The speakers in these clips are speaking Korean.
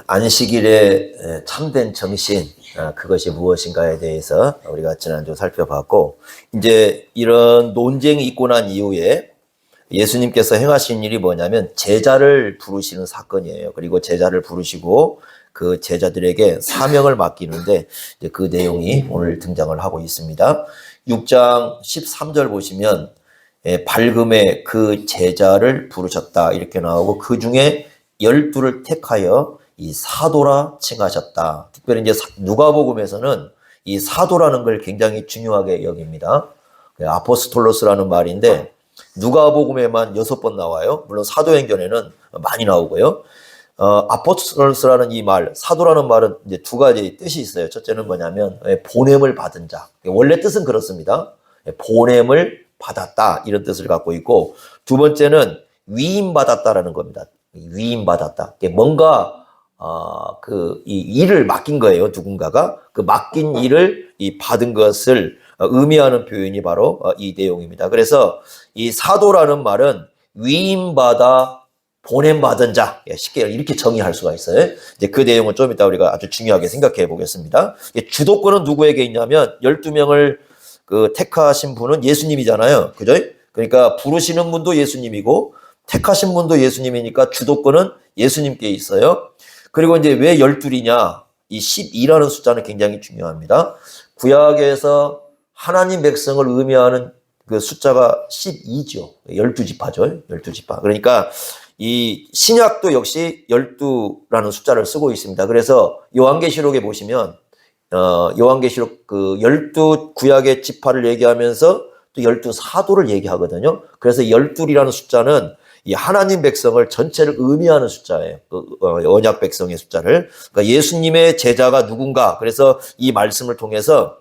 안식일의 참된 정신, 그것이 무엇인가에 대해서 우리가 지난주 살펴봤고, 이제 이런 논쟁이 있고 난 이후에 예수님께서 행하신 일이 뭐냐면 제자를 부르시는 사건이에요. 그리고 제자를 부르시고 그 제자들에게 사명을 맡기는데 이제 그 내용이 오늘 등장을 하고 있습니다. 6장 13절 보시면 밝음에 그 제자를 부르셨다 이렇게 나오고, 그 중에 12를 택하여 이 사도라 칭하셨다. 특별히 이제 누가복음에서는 이 사도라는 걸 굉장히 중요하게 여깁니다. 아포스톨로스라는 말인데 누가복음에만 6번 나와요. 물론 사도행전에는 많이 나오고요. 아포스톨로스라는 이 말, 사도라는 말은 이제 두 가지 뜻이 있어요. 첫째는 뭐냐면 보냄을 받은 자. 원래 뜻은 그렇습니다. 보냄을 받았다 이런 뜻을 갖고 있고, 두 번째는 위임받았다라는 겁니다. 위임받았다. 뭔가 이 일을 맡긴 거예요. 누군가가 그 맡긴 일을 이 받은 것을 의미하는 표현이 바로 이 내용입니다. 그래서 이 사도라는 말은 위임받아 보냄받은 자, 쉽게 이렇게 정의할 수가 있어요. 이제 그 내용은 좀 이따 우리가 아주 중요하게 생각해 보겠습니다. 주도권은 누구에게 있냐면 12명을 택하신 분은 예수님이잖아요. 그죠? 그러니까 부르시는 분도 예수님이고 택하신 분도 예수님이니까 주도권은 예수님께 있어요. 그리고 이제 왜 12이냐? 이 12라는 숫자는 굉장히 중요합니다. 구약에서 하나님 백성을 의미하는 그 숫자가 12죠. 12지파죠. 12지파. 그러니까 이 신약도 역시 12라는 숫자를 쓰고 있습니다. 그래서 요한계시록에 보시면 요한계시록 그 12 구약의 지파를 얘기하면서 또 12사도를 얘기하거든요. 그래서 12이라는 숫자는 이 하나님 백성을 전체를 의미하는 숫자예요. 언약 백성의 숫자를. 그러니까 예수님의 제자가 누군가. 그래서 이 말씀을 통해서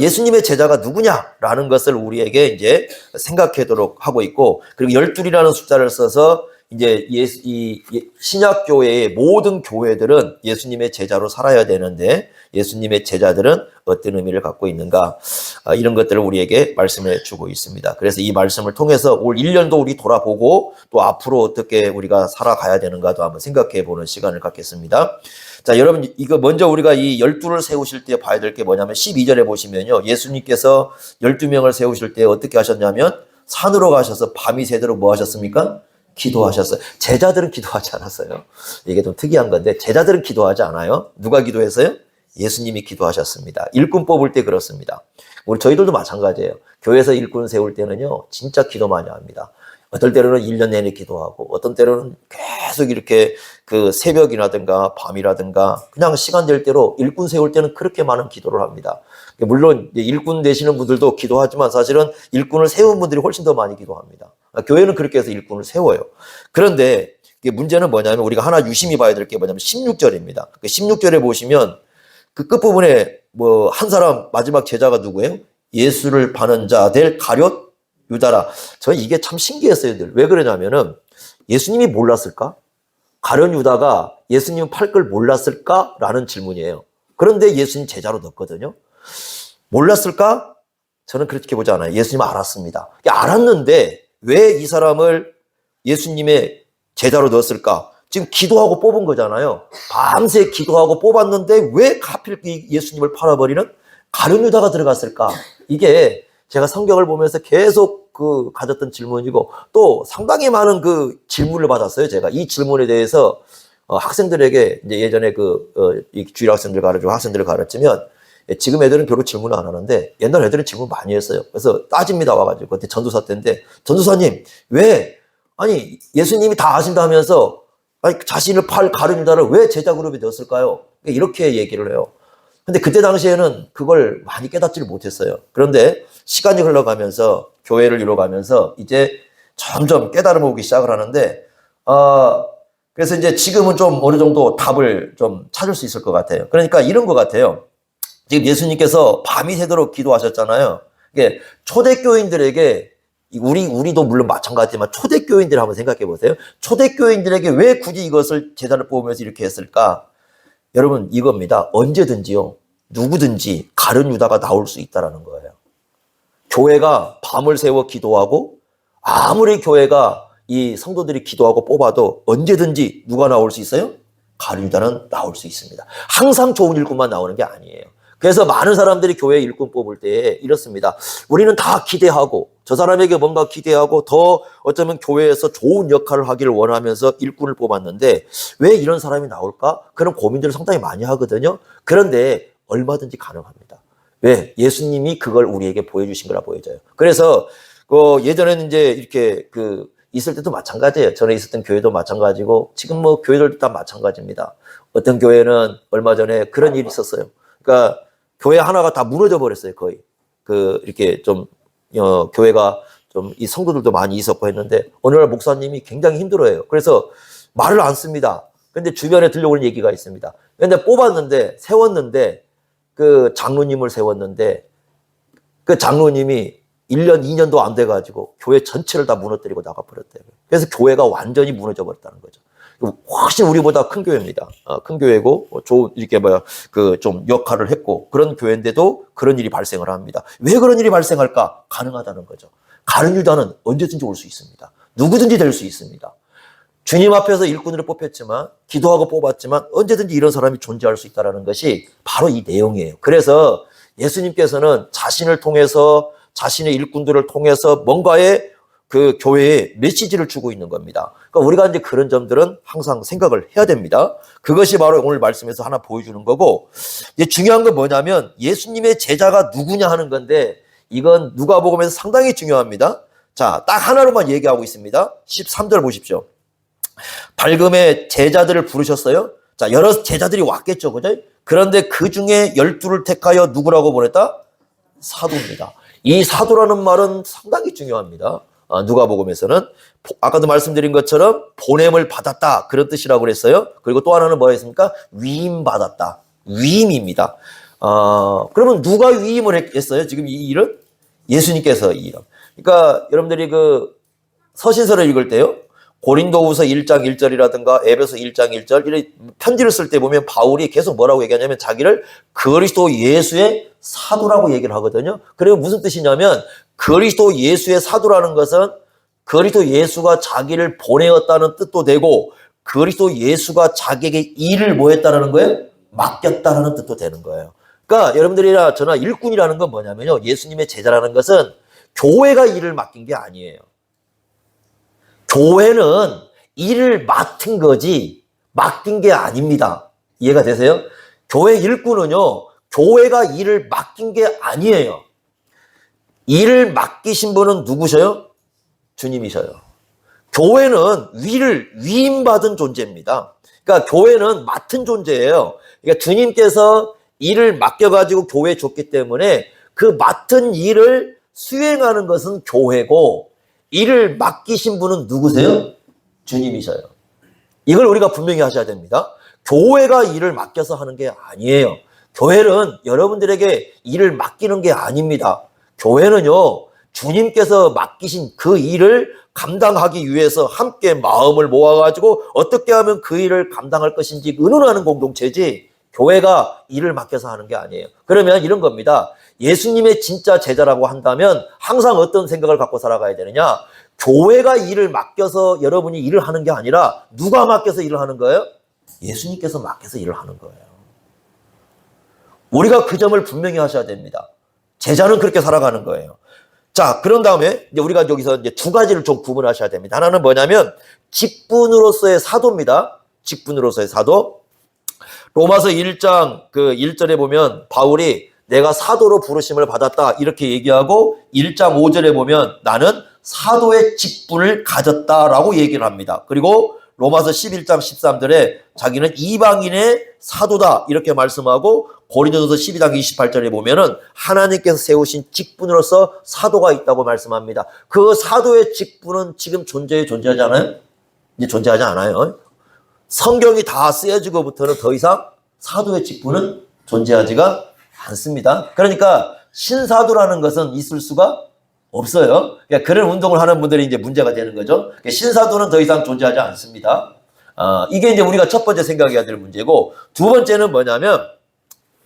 예수님의 제자가 누구냐라는 것을 우리에게 이제 생각하도록 하고 있고, 그리고 12이라는 숫자를 써서 이제 이 신약교회의 모든 교회들은 예수님의 제자로 살아야 되는데 예수님의 제자들은 어떤 의미를 갖고 있는가, 이런 것들을 우리에게 말씀해 주고 있습니다. 그래서 이 말씀을 통해서 올 1년도 우리 돌아보고 또 앞으로 어떻게 우리가 살아가야 되는가도 한번 생각해 보는 시간을 갖겠습니다. 자, 여러분, 이거 먼저 우리가 이 12를 세우실 때 봐야 될 게 뭐냐면 12절에 보시면요, 예수님께서 12명을 세우실 때 어떻게 하셨냐면 산으로 가셔서 밤이 새도록 뭐 하셨습니까? 기도하셨어요. 제자들은 기도하지 않았어요. 이게 좀 특이한 건데 제자들은 기도하지 않아요. 누가 기도했어요? 예수님이 기도하셨습니다. 일꾼 뽑을 때 그렇습니다. 저희들도 마찬가지예요. 교회에서 일꾼 세울 때는요, 진짜 기도 많이 합니다. 어떨 때로는 1년 내내 기도하고, 어떤 때로는 계속 이렇게 그 새벽이라든가 밤이라든가 그냥 시간 될 대로 일꾼 세울 때는 그렇게 많은 기도를 합니다. 물론 일꾼 되시는 분들도 기도하지만 사실은 일꾼을 세운 분들이 훨씬 더 많이 기도합니다. 교회는 그렇게 해서 일꾼을 세워요. 그런데 문제는 뭐냐면 우리가 하나 유심히 봐야 될 게 뭐냐면 16절입니다. 16절에 보시면 그 끝부분에 뭐 한 사람 마지막 제자가 누구예요? 예수를 파는 자 될 가룟 유다라. 저는 이게 참 신기했어요. 왜 그러냐면은 예수님이 몰랐을까? 가룟 유다가 예수님 팔 걸 몰랐을까라는 질문이에요. 그런데 예수님 제자로 넣었거든요. 몰랐을까? 저는 그렇게 보지 않아요. 예수님 알았습니다. 알았는데 왜 이 사람을 예수님의 제자로 넣었을까? 지금 기도하고 뽑은 거잖아요. 밤새 기도하고 뽑았는데 왜 하필 예수님을 팔아버리는 가룟 유다가 들어갔을까? 이게 제가 성경을 보면서 계속 가졌던 질문이고, 또 상당히 많은 그 질문을 받았어요. 제가 이 질문에 대해서 학생들에게 이제 예전에 이 주일 학생들 가르치고 학생들을 가르치면 지금 애들은 별로 질문을 안 하는데 옛날 애들은 질문 많이 했어요. 그래서 따집니다. 와가지고 그때 전도사 때인데, 전도사님 왜 아니 예수님이 다 아신다면서 자신을 팔 가룟 유다를 왜 제자 그룹에 넣었을까요? 이렇게 얘기를 해요. 근데 그때 당시에는 그걸 많이 깨닫지를 못했어요. 그런데 시간이 흘러가면서 교회를 이뤄가면서 이제 점점 깨달음을 오기 시작을 하는데, 그래서 이제 지금은 좀 어느 정도 답을 좀 찾을 수 있을 것 같아요. 그러니까 이런 것 같아요. 지금 예수님께서 밤이 새도록 기도하셨잖아요. 이게 초대교인들에게, 우리도 물론 마찬가지지만 초대교인들 한번 생각해 보세요. 초대교인들에게 왜 굳이 이것을 제자를 뽑으면서 이렇게 했을까? 여러분, 이겁니다. 언제든지요, 누구든지 가룟 유다가 나올 수 있다라는 거예요. 교회가 밤을 새워 기도하고, 아무리 교회가 이 성도들이 기도하고 뽑아도 언제든지 누가 나올 수 있어요? 가룟유다는 나올 수 있습니다. 항상 좋은 일꾼만 나오는 게 아니에요. 그래서 많은 사람들이 교회 일꾼 뽑을 때 이렇습니다. 우리는 다 기대하고 저 사람에게 뭔가 기대하고 더 어쩌면 교회에서 좋은 역할을 하기를 원하면서 일꾼을 뽑았는데 왜 이런 사람이 나올까? 그런 고민들을 상당히 많이 하거든요. 그런데 얼마든지 가능합니다. 왜? 예수님이 그걸 우리에게 보여주신 거라 보여져요. 그래서 예전에는 이제 이렇게 있을 때도 마찬가지예요. 전에 있었던 교회도 마찬가지고 지금 뭐 교회들도 다 마찬가지입니다. 어떤 교회는 얼마 전에 그런 일이 있었어요. 그러니까 교회 하나가 다 무너져 버렸어요. 거의 이렇게 좀 교회가 좀 이 성도들도 많이 있었고 했는데 어느 날 목사님이 굉장히 힘들어해요. 그래서 말을 안 씁니다. 근데 주변에 들려오는 얘기가 있습니다. 근데 세웠는데 그 장로님을 세웠는데 그 장로님이 1년, 2년도 안 돼가지고 교회 전체를 다 무너뜨리고 나가버렸대요. 그래서 교회가 완전히 무너져 버렸다는 거죠. 훨씬 우리보다 큰 교회입니다. 큰 교회고, 좋은, 이렇게 좀 역할을 했고, 그런 교회인데도 그런 일이 발생을 합니다. 왜 그런 일이 발생할까? 가능하다는 거죠. 가룟유다는 언제든지 올 수 있습니다. 누구든지 될 수 있습니다. 주님 앞에서 일꾼으로 뽑혔지만, 기도하고 뽑았지만, 언제든지 이런 사람이 존재할 수 있다는 것이 바로 이 내용이에요. 그래서 예수님께서는 자신을 통해서, 자신의 일꾼들을 통해서 뭔가의 그 교회에 메시지를 주고 있는 겁니다. 그러니까 우리가 이제 그런 점들은 항상 생각을 해야 됩니다. 그것이 바로 오늘 말씀에서 하나 보여주는 거고, 이제 중요한 건 뭐냐면 예수님의 제자가 누구냐 하는 건데 이건 누가복음에서 상당히 중요합니다. 자, 딱 하나로만 얘기하고 있습니다. 13절 보십시오. 발금에 제자들을 부르셨어요. 자, 여러 제자들이 왔겠죠, 그죠? 그런데 그 중에 12를 택하여 누구라고 보냈다? 사도입니다. 이 사도라는 말은 상당히 중요합니다. 누가복음에서는 아까도 말씀드린 것처럼 보냄을 받았다 그런 뜻이라고 그랬어요. 그리고 또 하나는 뭐였습니까? 위임 받았다. 위임입니다. 그러면 누가 위임을 했어요? 지금 이 일은 예수님께서 이 일은. 그러니까 여러분들이 서신서를 읽을 때요. 고린도후서 1장 1절이라든가 에베소 1장 1절 이런 편지를 쓸 때 보면 바울이 계속 뭐라고 얘기하냐면 자기를 그리스도 예수의 사도라고 얘기를 하거든요. 그리고 무슨 뜻이냐면 그리스도 예수의 사도라는 것은 그리스도 예수가 자기를 보내었다는 뜻도 되고 그리스도 예수가 자기에게 일을 뭐 했다는 거예요? 맡겼다는 뜻도 되는 거예요. 그러니까 여러분들이나 저나 일꾼이라는 건 뭐냐면요. 예수님의 제자라는 것은 교회가 일을 맡긴 게 아니에요. 교회는 일을 맡은 거지 맡긴 게 아닙니다. 이해가 되세요? 교회 일꾼은요. 교회가 일을 맡긴 게 아니에요. 일을 맡기신 분은 누구셔요? 주님이셔요. 교회는 위임받은 존재입니다. 그러니까 교회는 맡은 존재예요. 그러니까 주님께서 일을 맡겨가지고 교회에 줬기 때문에 그 맡은 일을 수행하는 것은 교회고 일을 맡기신 분은 누구세요? 주님이셔요. 이걸 우리가 분명히 하셔야 됩니다. 교회가 일을 맡겨서 하는 게 아니에요. 교회는 여러분들에게 일을 맡기는 게 아닙니다. 교회는요, 주님께서 맡기신 그 일을 감당하기 위해서 함께 마음을 모아가지고 어떻게 하면 그 일을 감당할 것인지 의논하는 공동체지 교회가 일을 맡겨서 하는 게 아니에요. 그러면 이런 겁니다. 예수님의 진짜 제자라고 한다면 항상 어떤 생각을 갖고 살아가야 되느냐? 교회가 일을 맡겨서 여러분이 일을 하는 게 아니라 누가 맡겨서 일을 하는 거예요? 예수님께서 맡겨서 일을 하는 거예요. 우리가 그 점을 분명히 하셔야 됩니다. 제자는 그렇게 살아가는 거예요. 자, 그런 다음에 이제 우리가 여기서 이제 두 가지를 좀 구분하셔야 됩니다. 하나는 뭐냐면 직분으로서의 사도입니다. 직분으로서의 사도. 로마서 1장 1절에 보면 바울이 내가 사도로 부르심을 받았다 이렇게 얘기하고 1장 5절에 보면 나는 사도의 직분을 가졌다라고 얘기를 합니다. 그리고 로마서 11장 13절에 자기는 이방인의 사도다 이렇게 말씀하고 고린도전서 12장 28절에 보면은 하나님께서 세우신 직분으로서 사도가 있다고 말씀합니다. 그 사도의 직분은 지금 존재하지 않아요? 이제 존재하지 않아요. 성경이 다 쓰여지고부터는 더 이상 사도의 직분은 존재하지가 않습니다. 그러니까 신사도라는 것은 있을 수가 없어요. 그러니까 그런 운동을 하는 분들이 이제 문제가 되는 거죠. 신사도는 더 이상 존재하지 않습니다. 이게 이제 우리가 첫 번째 생각해야 될 문제고, 두 번째는 뭐냐면,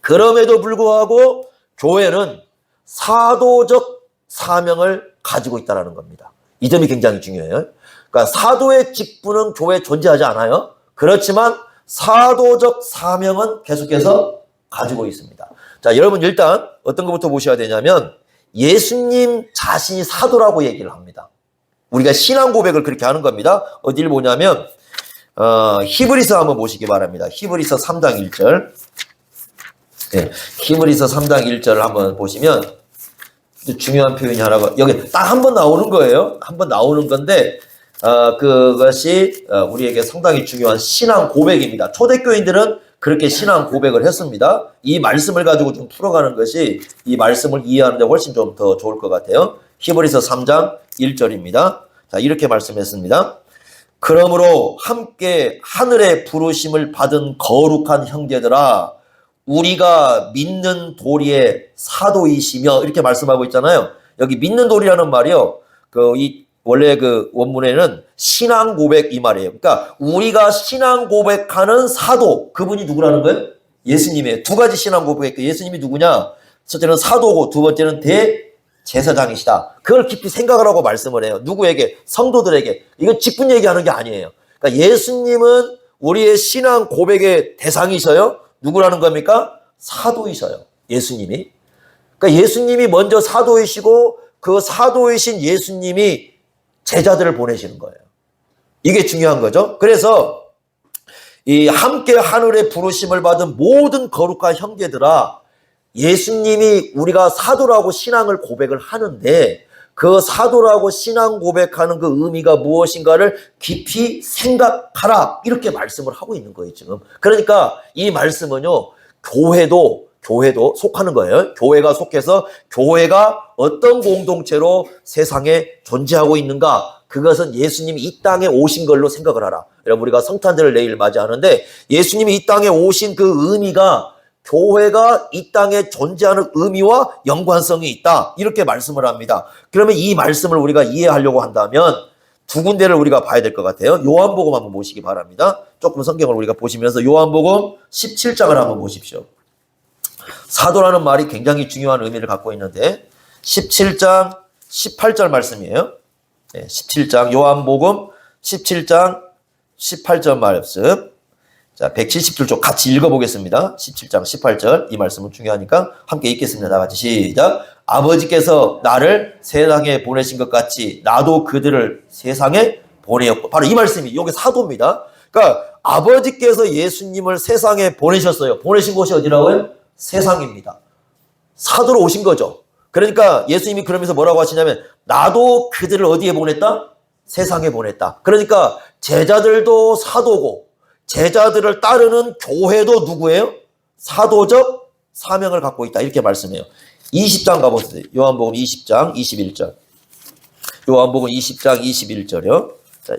그럼에도 불구하고 교회는 사도적 사명을 가지고 있다는 겁니다. 이 점이 굉장히 중요해요. 그러니까 사도의 직분은 교회에 존재하지 않아요. 그렇지만 사도적 사명은 계속해서 가지고 있습니다. 자, 여러분 일단 어떤 것부터 보셔야 되냐면 예수님 자신이 사도라고 얘기를 합니다. 우리가 신앙 고백을 그렇게 하는 겁니다. 어디를 보냐면 히브리서 한번 보시기 바랍니다. 히브리서 3장 1절. 네, 히브리서 3장 1절을 한번 보시면 중요한 표현이 하나가 여기 딱 한 번 나오는 거예요. 한 번 나오는 건데 그것이 우리에게 상당히 중요한 신앙 고백입니다. 초대교인들은 그렇게 신앙 고백을 했습니다. 이 말씀을 가지고 좀 풀어가는 것이 이 말씀을 이해하는 데 훨씬 좀 더 좋을 것 같아요. 히브리서 3장 1절입니다. 자, 이렇게 말씀했습니다. 그러므로 함께 하늘의 부르심을 받은 거룩한 형제들아, 우리가 믿는 도리의 사도이시며, 이렇게 말씀하고 있잖아요. 여기 믿는 도리라는 말이요. 원래 그 원문에는 신앙 고백 이 말이에요. 그러니까 우리가 신앙 고백하는 사도, 그분이 누구라는 거예요? 예수님의 두 가지 신앙 고백. 예수님이 누구냐? 첫째는 사도고 두 번째는 대제사장이시다. 그걸 깊이 생각을 하고 말씀을 해요. 누구에게? 성도들에게. 이건 직분 얘기하는 게 아니에요. 그러니까 예수님은 우리의 신앙 고백의 대상이셔요. 누구라는 겁니까? 사도이셔요. 예수님이. 그러니까 예수님이 먼저 사도이시고 그 사도이신 예수님이 제자들을 보내시는 거예요. 이게 중요한 거죠. 그래서 이 함께 하늘의 부르심을 받은 모든 거룩한 형제들아, 예수님이 우리가 사도라고 신앙을 고백을 하는데 그 사도라고 신앙 고백하는 그 의미가 무엇인가를 깊이 생각하라, 이렇게 말씀을 하고 있는 거예요 지금. 그러니까 이 말씀은요, 교회도 속하는 거예요. 교회가 속해서 교회가 어떤 공동체로 세상에 존재하고 있는가, 그것은 예수님이 이 땅에 오신 걸로 생각을 하라. 여러분, 우리가 성탄절을 내일 맞이하는데 예수님이 이 땅에 오신 그 의미가 교회가 이 땅에 존재하는 의미와 연관성이 있다, 이렇게 말씀을 합니다. 그러면 이 말씀을 우리가 이해하려고 한다면 두 군데를 우리가 봐야 될 것 같아요. 요한복음 한번 보시기 바랍니다. 조금 성경을 우리가 보시면서 요한복음 17장을 한번 보십시오. 사도라는 말이 굉장히 중요한 의미를 갖고 있는데 17장 18절 말씀이에요. 17장 요한복음 17장 18절 말씀. 자, 170줄 같이 읽어보겠습니다. 17장 18절, 이 말씀은 중요하니까 함께 읽겠습니다. 다 같이 시작. 아버지께서 나를 세상에 보내신 것 같이 나도 그들을 세상에 보내었고. 바로 이 말씀이 여기 사도입니다. 그러니까 아버지께서 예수님을 세상에 보내셨어요. 보내신 곳이 어디라고요? 세상입니다. 사도로 오신 거죠. 그러니까 예수님이 그러면서 뭐라고 하시냐면 나도 그들을 어디에 보냈다? 세상에 보냈다. 그러니까 제자들도 사도고 제자들을 따르는 교회도 누구예요? 사도적 사명을 갖고 있다, 이렇게 말씀해요. 20장 가보세요. 요한복음 20장 21절. 요한복음 20장 21절이요. 자,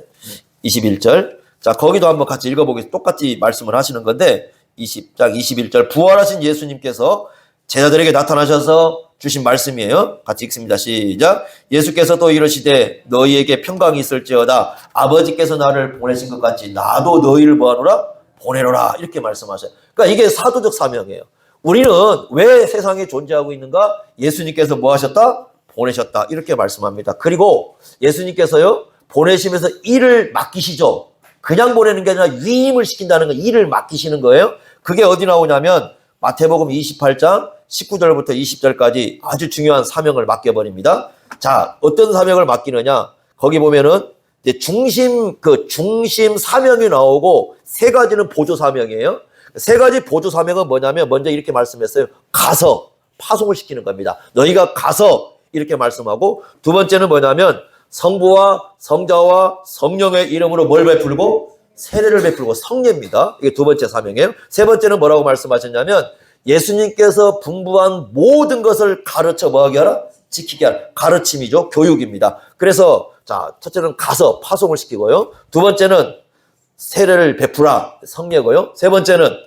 21절. 자, 거기도 한번 같이 읽어보겠습니다. 똑같이 말씀을 하시는 건데 20장 21절. 부활하신 예수님께서 제자들에게 나타나셔서 주신 말씀이에요. 같이 읽습니다. 시작. 예수께서 또 이르시되 너희에게 평강이 있을지어다. 아버지께서 나를 보내신 것 같이 나도 너희를 뭐하노라? 보내노라. 이렇게 말씀하셔요. 그러니까 이게 사도적 사명이에요. 우리는 왜 세상에 존재하고 있는가? 예수님께서 뭐 하셨다? 보내셨다. 이렇게 말씀합니다. 그리고 예수님께서요, 보내시면서 일을 맡기시죠. 그냥 보내는 게 아니라 위임을 시킨다는 거, 일을 맡기시는 거예요. 그게 어디 나오냐면 마태복음 28장 19절부터 20절까지 아주 중요한 사명을 맡겨버립니다. 자, 어떤 사명을 맡기느냐? 거기 보면은 이제 중심 사명이 나오고 세 가지는 보조 사명이에요. 세 가지 보조 사명은 뭐냐면 먼저 이렇게 말씀했어요. 가서 파송을 시키는 겁니다. 너희가 가서 이렇게 말씀하고, 두 번째는 뭐냐면 성부와 성자와 성령의 이름으로 뭘 베풀고? 세례를 베풀고, 성례입니다. 이게 두 번째 사명이에요. 세 번째는 뭐라고 말씀하셨냐면 예수님께서 분부한 모든 것을 가르쳐 뭐하게 하라? 지키게 하라. 가르침이죠. 교육입니다. 그래서 자, 첫째는 가서 파송을 시키고요. 두 번째는 세례를 베풀라, 성례고요. 세 번째는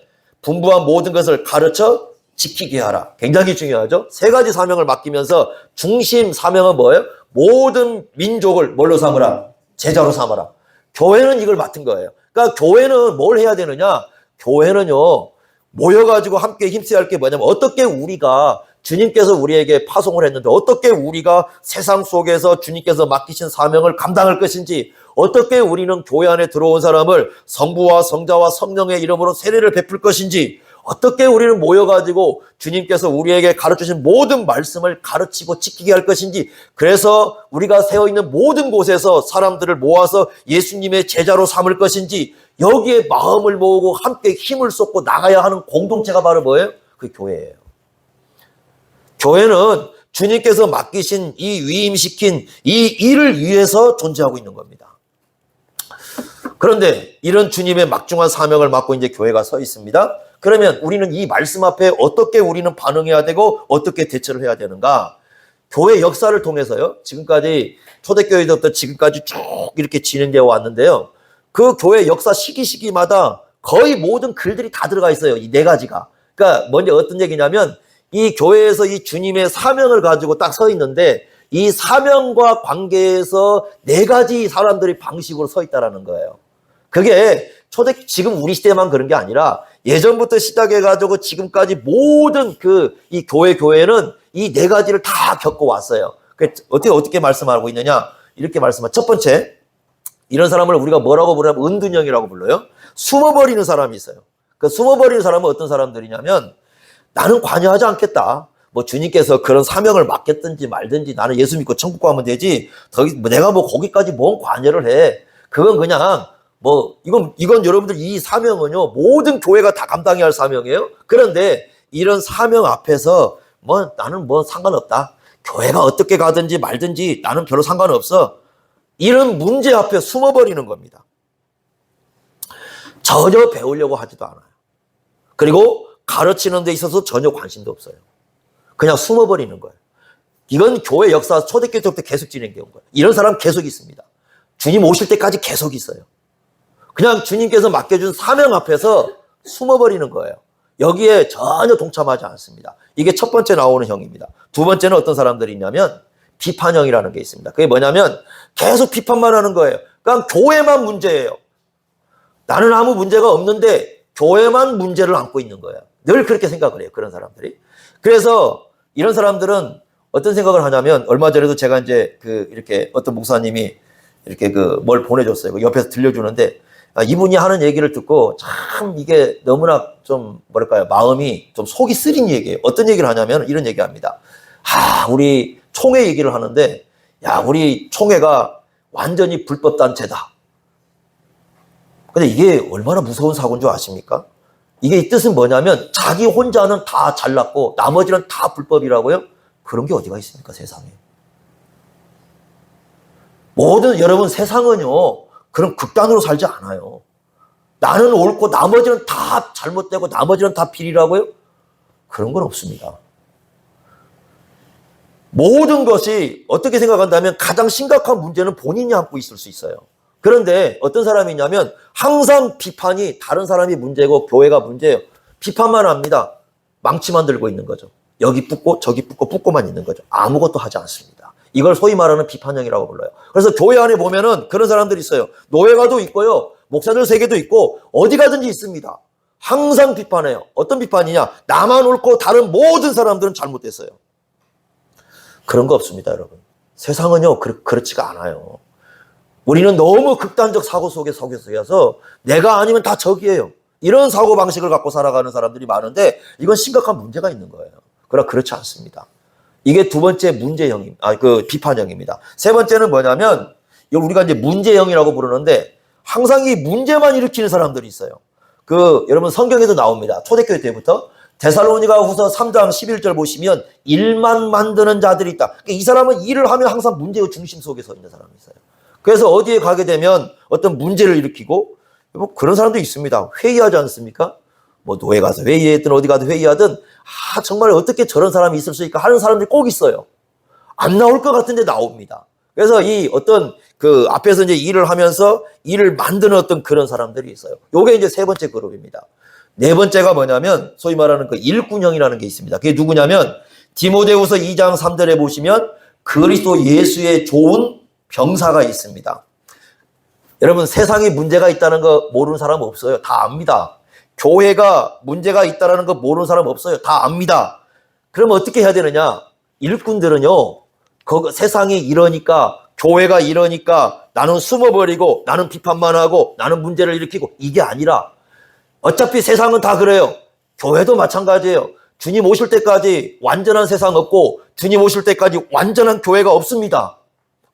분부한 모든 것을 가르쳐 지키게 하라. 굉장히 중요하죠. 세 가지 사명을 맡기면서 중심 사명은 뭐예요? 모든 민족을 뭘로 삼으라? 제자로 삼아라. 교회는 이걸 맡은 거예요. 그러니까 교회는 뭘 해야 되느냐? 교회는요, 모여가지고 함께 힘써야 할 게 뭐냐면 어떻게 우리가 주님께서 우리에게 파송을 했는데 어떻게 우리가 세상 속에서 주님께서 맡기신 사명을 감당할 것인지, 어떻게 우리는 교회 안에 들어온 사람을 성부와 성자와 성령의 이름으로 세례를 베풀 것인지, 어떻게 우리는 모여가지고 주님께서 우리에게 가르쳐주신 모든 말씀을 가르치고 지키게 할 것인지, 그래서 우리가 세워있는 모든 곳에서 사람들을 모아서 예수님의 제자로 삼을 것인지, 여기에 마음을 모으고 함께 힘을 쏟고 나가야 하는 공동체가 바로 뭐예요? 그 교회예요. 교회는 주님께서 맡기신 이 위임시킨 이 일을 위해서 존재하고 있는 겁니다. 그런데 이런 주님의 막중한 사명을 맡고 이제 교회가 서 있습니다. 그러면 우리는 이 말씀 앞에 어떻게 우리는 반응해야 되고 어떻게 대처를 해야 되는가? 교회 역사를 통해서요, 지금까지 초대교회부터 지금까지 쭉 이렇게 진행되어 왔는데요, 그 교회 역사 시기마다 거의 모든 글들이 다 들어가 있어요. 이 네 가지가. 그러니까 먼저 어떤 얘기냐면, 이 교회에서 이 주님의 사명을 가지고 딱 서 있는데, 이 사명과 관계에서 네 가지 사람들이 방식으로 서 있다라는 거예요. 그게 지금 우리 시대만 그런 게 아니라 예전부터 시작해가지고 지금까지 모든 이 교회는 이 네 가지를 다 겪어왔어요. 어떻게 말씀하고 있느냐? 이렇게 말씀하죠. 첫 번째, 이런 사람을 우리가 뭐라고 부르냐면 은둔형이라고 불러요. 숨어버리는 사람이 있어요. 그 숨어버리는 사람은 어떤 사람들이냐면, 나는 관여하지 않겠다. 뭐 주님께서 그런 사명을 맡겼든지 말든지 나는 예수 믿고 천국 가면 되지. 내가 뭐 거기까지 뭔 관여를 해. 그건 그냥 이건 여러분들 이 사명은요, 모든 교회가 다 감당해야 할 사명이에요. 그런데 이런 사명 앞에서 나는 상관없다. 교회가 어떻게 가든지 말든지 나는 별로 상관없어. 이런 문제 앞에 숨어버리는 겁니다. 전혀 배우려고 하지도 않아요. 그리고 가르치는 데 있어서 전혀 관심도 없어요. 그냥 숨어버리는 거예요. 이건 교회 역사 초대교회 때부터 계속 진행되어 온 거예요. 이런 사람 계속 있습니다. 주님 오실 때까지 계속 있어요. 그냥 주님께서 맡겨준 사명 앞에서 숨어버리는 거예요. 여기에 전혀 동참하지 않습니다. 이게 첫 번째 나오는 형입니다. 두 번째는 어떤 사람들이 있냐면 비판형이라는 게 있습니다. 그게 뭐냐면 계속 비판만 하는 거예요. 그냥 교회만 문제예요. 나는 아무 문제가 없는데 교회만 문제를 안고 있는 거예요. 늘 그렇게 생각을 해요, 그런 사람들이. 그래서 이런 사람들은 어떤 생각을 하냐면, 얼마 전에도 제가 이제 이렇게 어떤 목사님이 이렇게 뭘 보내줬어요. 옆에서 들려주는데, 이분이 하는 얘기를 듣고 참 이게 너무나 좀 마음이 좀 속이 쓰린 얘기예요. 어떤 얘기를 하냐면 이런 얘기 합니다. 우리 총회 얘기를 하는데, 우리 총회가 완전히 불법 단체다. 근데 이게 얼마나 무서운 사고인 줄 아십니까? 이게 이 뜻은 뭐냐면 자기 혼자는 다 잘났고 나머지는 다 불법이라고요? 그런 게 어디가 있습니까, 세상에. 여러분, 세상은요, 그런 극단으로 살지 않아요. 나는 옳고 나머지는 다 잘못되고 나머지는 다 비리라고요? 그런 건 없습니다. 모든 것이 어떻게 생각한다면 가장 심각한 문제는 본인이 안고 있을 수 있어요. 그런데 어떤 사람이 있냐면 항상 비판이 다른 사람이 문제고 교회가 문제예요. 비판만 합니다. 망치만 들고 있는 거죠. 여기 붓고 저기 붓고만 있는 거죠. 아무것도 하지 않습니다. 이걸 소위 말하는 비판형이라고 불러요. 그래서 교회 안에 보면은 그런 사람들이 있어요. 노예가도 있고요, 목사들 세계도 있고 어디 가든지 있습니다. 항상 비판해요. 어떤 비판이냐? 나만 옳고 다른 모든 사람들은 잘못됐어요. 그런 거 없습니다, 여러분. 세상은요, 그렇지가 않아요. 우리는 너무 극단적 사고 속에 속에서 내가 아니면 다 적이에요. 이런 사고방식을 갖고 살아가는 사람들이 많은데 이건 심각한 문제가 있는 거예요. 그러나 그렇지 않습니다. 이게 두 번째 비판형입니다. 세 번째는 뭐냐면, 우리가 이제 문제형이라고 부르는데 항상 이 문제만 일으키는 사람들이 있어요. 여러분 성경에도 나옵니다. 초대교회 때부터 데살로니가 후서 3장 11절 보시면 일만 만드는 자들이 있다. 그러니까 이 사람은 일을 하면 항상 문제의 중심 속에 서 있는 사람이 있어요. 그래서 어디에 가게 되면 어떤 문제를 일으키고, 그런 사람도 있습니다. 회의하지 않습니까? 노예 가서 회의했든 어디 가서 회의하든, 정말 어떻게 저런 사람이 있을 수 있을까 하는 사람들이 꼭 있어요. 안 나올 것 같은데 나옵니다. 그래서 앞에서 이제 일을 하면서 일을 만드는 어떤 그런 사람들이 있어요. 요게 이제 세 번째 그룹입니다. 네 번째가 뭐냐면, 소위 말하는 일꾼형이라는 게 있습니다. 그게 누구냐면, 디모데후서 2장 3절에 보시면, 그리스도 예수의 좋은 병사가 있습니다. 여러분, 세상에 문제가 있다는 거 모르는 사람 없어요. 다 압니다. 교회가 문제가 있다는 거 모르는 사람 없어요. 다 압니다. 그러면 어떻게 해야 되느냐? 일꾼들은요, 세상이 이러니까, 교회가 이러니까 나는 숨어버리고 나는 비판만 하고 나는 문제를 일으키고 이게 아니라 어차피 세상은 다 그래요. 교회도 마찬가지예요. 주님 오실 때까지 완전한 세상 없고 주님 오실 때까지 완전한 교회가 없습니다.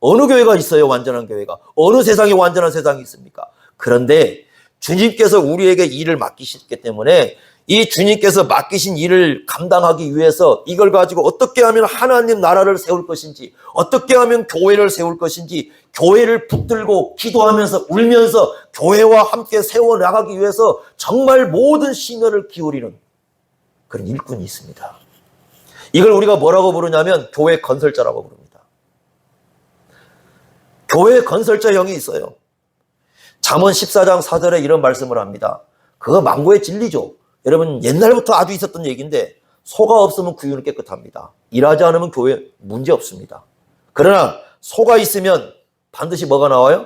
어느 교회가 있어요? 완전한 교회가. 어느 세상에 완전한 세상이 있습니까? 그런데 주님께서 우리에게 일을 맡기셨기 때문에 이 주님께서 맡기신 일을 감당하기 위해서 이걸 가지고 어떻게 하면 하나님 나라를 세울 것인지, 어떻게 하면 교회를 세울 것인지, 교회를 붙들고 기도하면서 울면서 교회와 함께 세워나가기 위해서 정말 모든 심혈을 기울이는 그런 일꾼이 있습니다. 이걸 우리가 뭐라고 부르냐면 교회 건설자라고 부릅니다. 교회 건설자형이 있어요. 잠언 14장 4절에 이런 말씀을 합니다. 그거 망고의 진리죠. 여러분 옛날부터 아주 있었던 얘기인데 소가 없으면 구유는 깨끗합니다. 일하지 않으면 교회 문제 없습니다. 그러나 소가 있으면 반드시 뭐가 나와요?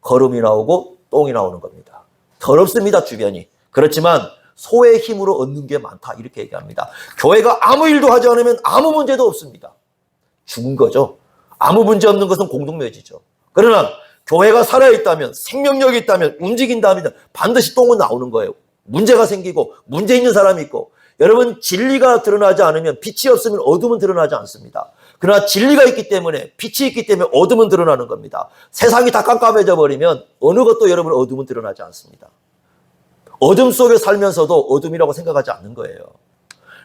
거름이 나오고 똥이 나오는 겁니다. 더럽습니다, 주변이. 그렇지만 소의 힘으로 얻는 게 많다 이렇게 얘기합니다. 교회가 아무 일도 하지 않으면 아무 문제도 없습니다. 죽은 거죠. 아무 문제 없는 것은 공동묘지죠. 그러나 교회가 살아있다면, 생명력이 있다면, 움직인다면 반드시 똥은 나오는 거예요. 문제가 생기고 문제 있는 사람이 있고. 여러분 진리가 드러나지 않으면, 빛이 없으면 어둠은 드러나지 않습니다. 그러나 진리가 있기 때문에, 빛이 있기 때문에 어둠은 드러나는 겁니다. 세상이 다 깜깜해져 버리면 어느 것도 여러분 어둠은 드러나지 않습니다. 어둠 속에 살면서도 어둠이라고 생각하지 않는 거예요.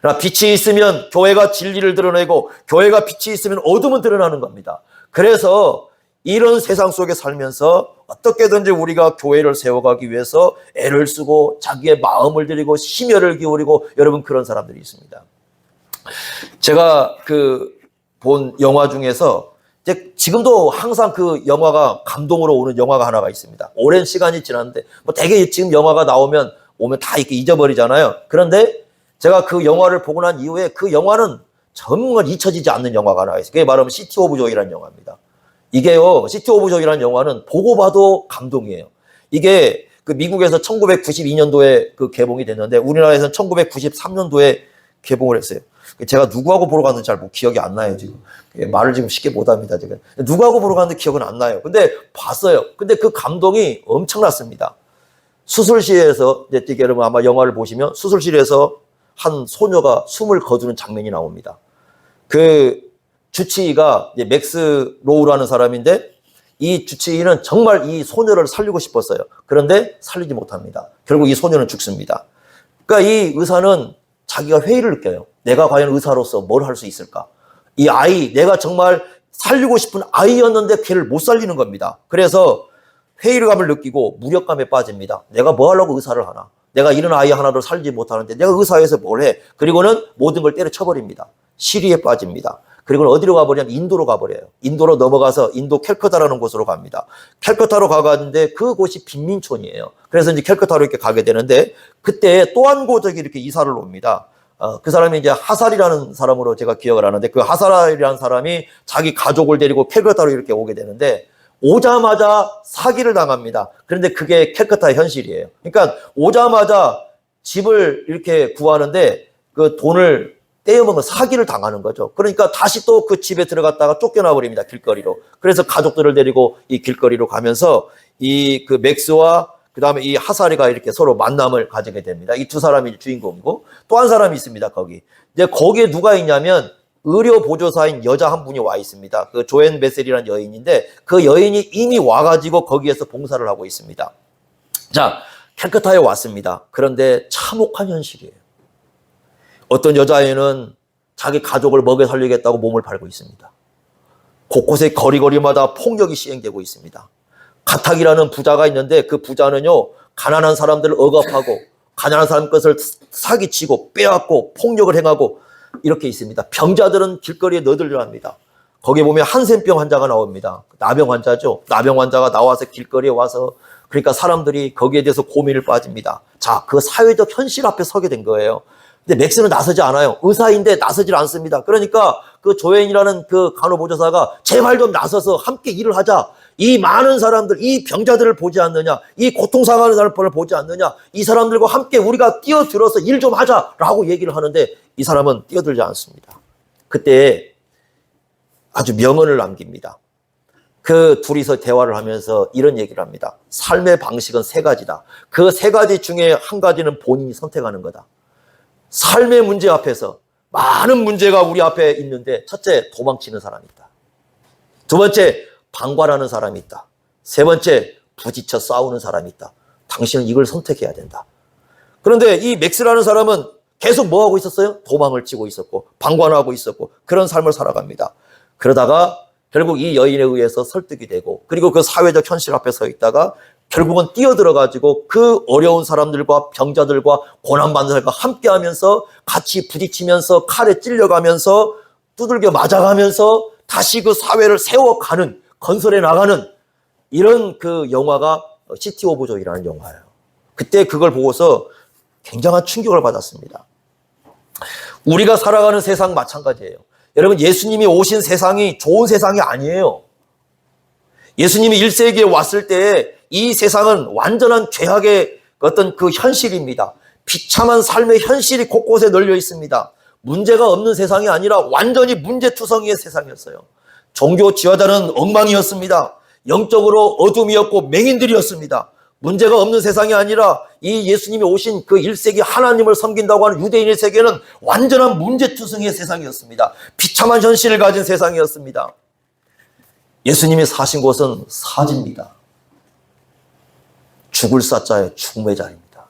그러나 빛이 있으면 교회가 진리를 드러내고, 교회가 빛이 있으면 어둠은 드러나는 겁니다. 그래서 이런 세상 속에 살면서 어떻게든지 우리가 교회를 세워가기 위해서 애를 쓰고 자기의 마음을 들이고 심혈을 기울이고, 여러분 그런 사람들이 있습니다. 제가 본 영화 중에서 지금도 항상 그 영화가 감동으로 오는 영화가 하나가 있습니다. 오랜 시간이 지났는데 되게 지금 영화가 오면 다 이렇게 잊어버리잖아요. 그런데 제가 그 영화를 보고 난 이후에 그 영화는 정말 잊혀지지 않는 영화가 하나 있어요. 그게 말하면 시티 오브 조이라는 영화입니다. 이게요, 시티 오브 조이라는 영화는 보고 봐도 감동이에요. 이게 미국에서 1992년도에 개봉이 됐는데 우리나라에서는 1993년도에 개봉을 했어요. 제가 누구하고 보러 갔는지 잘 기억이 안 나요, 지금. 말을 지금 쉽게 못 합니다, 지금. 누구하고 보러 갔는지 기억은 안 나요. 근데 봤어요. 근데 그 감동이 엄청났습니다. 수술실에서, 여러분 아마 영화를 보시면 수술실에서 한 소녀가 숨을 거두는 장면이 나옵니다. 그 주치의가 맥스 로우라는 사람인데, 이 주치의는 정말 이 소녀를 살리고 싶었어요. 그런데 살리지 못합니다. 결국 이 소녀는 죽습니다. 그러니까 이 의사는 자기가 회의를 느껴요. 내가 과연 의사로서 뭘 할 수 있을까? 이 아이, 내가 정말 살리고 싶은 아이였는데 걔를 못 살리는 겁니다. 그래서 회의감을 느끼고 무력감에 빠집니다. 내가 뭐 하려고 의사를 하나? 내가 이런 아이 하나를 살리지 못하는데 내가 의사에서 뭘 해? 그리고는 모든 걸 때려쳐버립니다. 시리에 빠집니다. 그리고 어디로 가버리냐면 인도로 가버려요. 인도로 넘어가서 인도 캘커타라는 곳으로 갑니다. 캘커타로 가가는데 그곳이 빈민촌이에요. 그래서 이제 캘커타로 이렇게 가게 되는데, 그때 또 한 고적이 이렇게 이사를 옵니다. 그 사람이 이제 하살이라는 사람으로 제가 기억을 하는데, 그 하살이라는 사람이 자기 가족을 데리고 캘커타로 이렇게 오게 되는데, 오자마자 사기를 당합니다. 그런데 그게 캘커타의 현실이에요. 그러니까 오자마자 집을 이렇게 구하는데 그 돈을 떼어먹는 사기를 당하는 거죠. 그러니까 다시 또 그 집에 들어갔다가 쫓겨나 버립니다, 길거리로. 그래서 가족들을 데리고 이 길거리로 가면서 그 맥스와 그 다음에 이 하사리가 이렇게 서로 만남을 가지게 됩니다. 이 두 사람이 주인공이고, 또 한 사람이 있습니다, 거기. 이제 거기에 누가 있냐면 의료 보조사인 여자 한 분이 와 있습니다. 그 조앤 베셀이라는 여인인데, 그 여인이 이미 와가지고 거기에서 봉사를 하고 있습니다. 자, 캘커타에 왔습니다. 그런데 참혹한 현실이에요. 어떤 여자애는 자기 가족을 먹여 살리겠다고 몸을 팔고 있습니다. 곳곳에 거리마다 폭력이 시행되고 있습니다. 가탁이라는 부자가 있는데, 그 부자는요, 가난한 사람들을 억압하고 가난한 사람 것을 사기치고 빼앗고 폭력을 행하고 이렇게 있습니다. 병자들은 길거리에 너들려합니다. 거기 보면 한센병 환자가 나옵니다. 나병 환자죠. 나병 환자가 나와서 길거리에 와서, 그러니까 사람들이 거기에 대해서 고민을 빠집니다. 자, 그 사회적 현실 앞에 서게 된 거예요. 근데 맥스는 나서지 않아요. 의사인데 나서질 않습니다. 그러니까 그 조앤이라는 그 간호보조사가 제발 좀 나서서 함께 일을 하자. 이 많은 사람들, 이 병자들을 보지 않느냐, 이 고통상하는 사람을 보지 않느냐, 이 사람들과 함께 우리가 뛰어들어서 일 좀 하자라고 얘기를 하는데 이 사람은 뛰어들지 않습니다. 그때 아주 명언을 남깁니다. 그 둘이서 대화를 하면서 이런 얘기를 합니다. 삶의 방식은 세 가지다. 그 세 가지 중에 한 가지는 본인이 선택하는 거다. 삶의 문제 앞에서 많은 문제가 우리 앞에 있는데 첫째, 도망치는 사람이 있다. 두 번째, 방관하는 사람이 있다. 세 번째, 부딪혀 싸우는 사람이 있다. 당신은 이걸 선택해야 된다. 그런데 이 맥스라는 사람은 계속 뭐 하고 있었어요? 도망을 치고 있었고 방관하고 있었고 그런 삶을 살아갑니다. 그러다가 결국 이 여인에 의해서 설득이 되고 그리고 그 사회적 현실 앞에 서 있다가 결국은 뛰어들어가지고 그 어려운 사람들과 병자들과 고난받는 사람과 함께하면서 같이 부딪히면서 칼에 찔려가면서 두들겨 맞아가면서 다시 그 사회를 세워가는 건설해 나가는 이런 그 영화가 시티 오브 조이라는 영화예요. 그때 그걸 보고서 굉장한 충격을 받았습니다. 우리가 살아가는 세상 마찬가지예요. 여러분, 예수님이 오신 세상이 좋은 세상이 아니에요. 예수님이 1세기에 왔을 때 이 세상은 완전한 죄악의 어떤 그 현실입니다. 비참한 삶의 현실이 곳곳에 널려 있습니다. 문제가 없는 세상이 아니라 완전히 문제투성이의 세상이었어요. 종교 지화자는 엉망이었습니다. 영적으로 어둠이었고 맹인들이었습니다. 문제가 없는 세상이 아니라 이 예수님이 오신 그 1세기 하나님을 섬긴다고 하는 유대인의 세계는 완전한 문제투성이의 세상이었습니다. 비참한 현실을 가진 세상이었습니다. 예수님이 사신 곳은 사지입니다. 죽을 사자의 죽음의 자리입니다.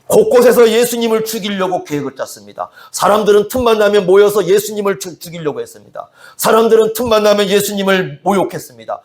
곳곳에서 예수님을 죽이려고 계획을 짰습니다. 사람들은 틈만 나면 모여서 예수님을 죽이려고 했습니다. 사람들은 틈만 나면 예수님을 모욕했습니다.